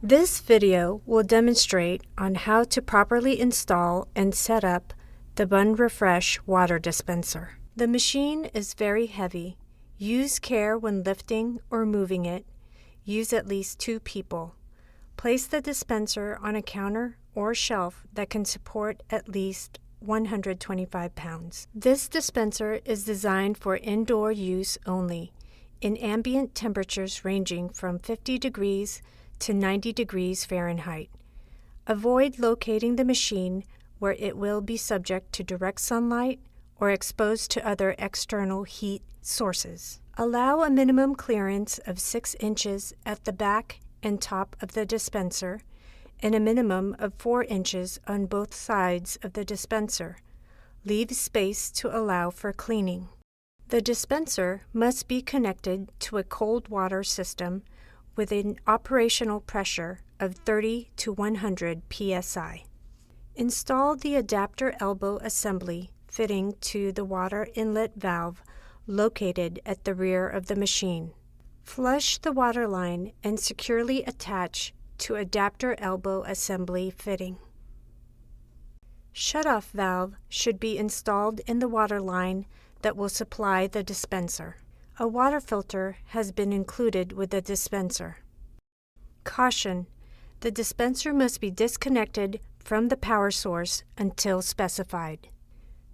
This video will demonstrate on how to properly install and set up the BUNN Refresh water dispenser. The machine is very heavy. Use care when lifting or moving it. Use at least 2 people. Place the dispenser on a counter or shelf that can support at least 125 pounds. This dispenser is designed for indoor use only, in ambient temperatures ranging from 50 degrees to 90 degrees Fahrenheit. Avoid locating the machine where it will be subject to direct sunlight or exposed to other external heat sources. Allow a minimum clearance of 6 inches at the back and top of the dispenser and a minimum of 4 inches on both sides of the dispenser. Leave space to allow for cleaning. The dispenser must be connected to a cold water system with an operational pressure of 30 to 100 psi. Install the adapter elbow assembly fitting to the water inlet valve located at the rear of the machine. Flush the water line and securely attach to adapter elbow assembly fitting. Shutoff valve should be installed in the water line that will supply the dispenser. A water filter has been included with the dispenser. Caution: the dispenser must be disconnected from the power source until specified.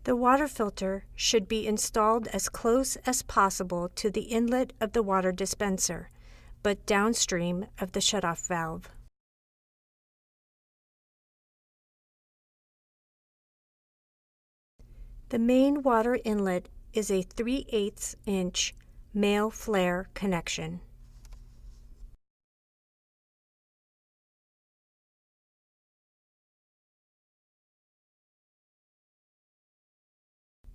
The water filter should be installed as close as possible to the inlet of the water dispenser, but downstream of the shutoff valve. The main water inlet is a 3/8 inch male flare connection.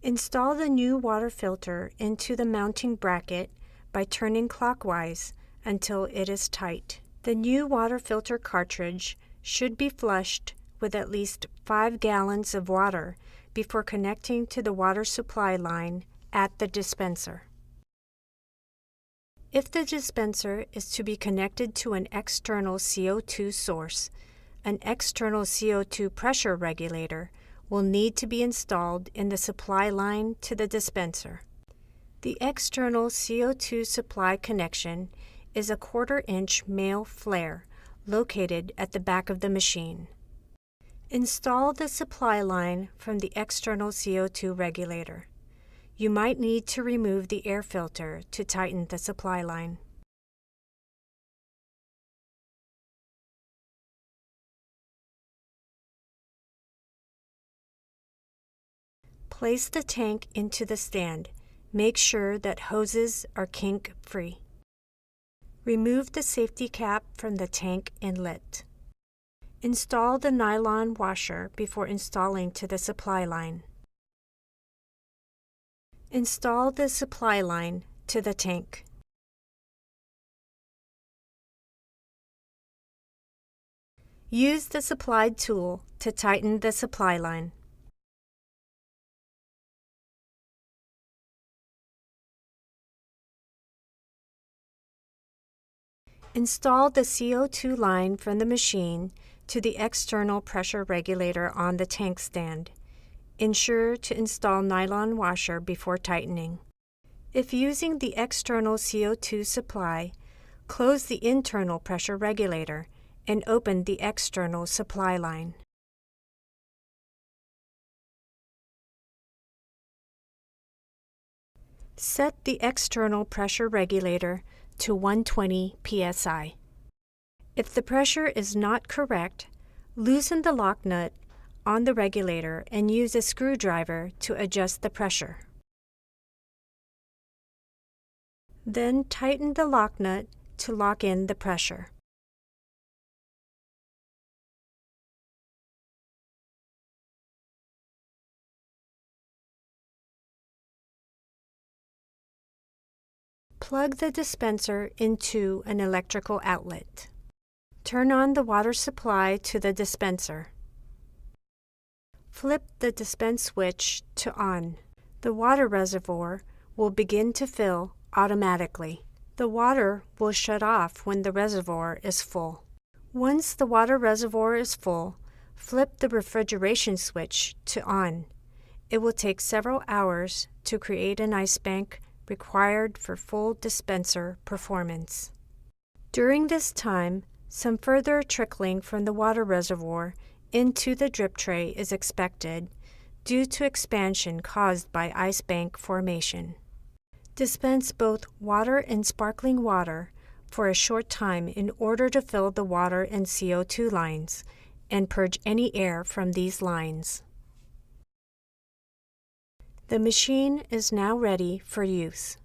Install the new water filter into the mounting bracket by turning clockwise until it is tight. The new water filter cartridge should be flushed with at least 5 gallons of water before connecting to the water supply line at the dispenser. If the dispenser is to be connected to an external CO2 source, an external CO2 pressure regulator will need to be installed in the supply line to the dispenser. The external CO2 supply connection is a 1/4 inch male flare located at the back of the machine. Install the supply line from the external CO2 regulator. You might need to remove the air filter to tighten the supply line. Place the tank into the stand. Make sure that hoses are kink-free. Remove the safety cap from the tank inlet. Install the nylon washer before installing to the supply line. Install the supply line to the tank. Use the supplied tool to tighten the supply line. Install the CO2 line from the machine to the external pressure regulator on the tank stand. Ensure to install nylon washer before tightening. If using the external CO2 supply, close the internal pressure regulator and open the external supply line. Set the external pressure regulator to 120 psi. If the pressure is not correct, loosen the lock nut on the regulator and use a screwdriver to adjust the pressure. Then tighten the lock nut to lock in the pressure. Plug the dispenser into an electrical outlet. Turn on the water supply to the dispenser. Flip the dispense switch to on. The water reservoir will begin to fill automatically. The water will shut off when the reservoir is full. Once the water reservoir is full, flip the refrigeration switch to on. It will take several hours to create an ice bank required for full dispenser performance. During this time, some further trickling from the water reservoir into the drip tray is expected due to expansion caused by ice bank formation. Dispense both water and sparkling water for a short time in order to fill the water and CO2 lines and purge any air from these lines. The machine is now ready for use.